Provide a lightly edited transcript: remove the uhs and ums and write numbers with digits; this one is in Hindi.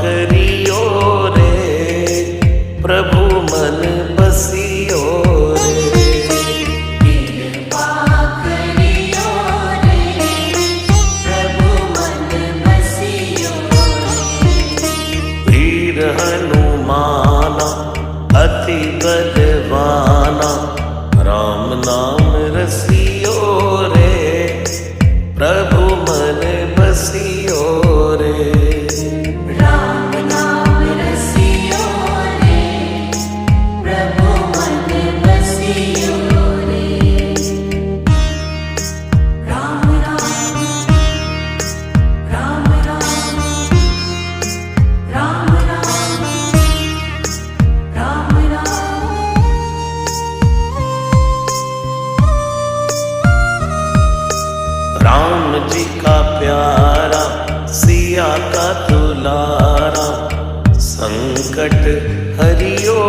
करियो रे, प्रभु मन बसियो रे। कृपा करियो रे, प्रभु मन बसियो रे। वीर हनुमाना अति बलवाना, राम नाम रसियो रे, प्रभु मन बसियो रे। राम नाम रसियो रे, प्रभु मन बसियो रे। राम राम राम राम, राम राम राम राम। राम जी का प्यारा, सिया का दुलारा, संकट हरियो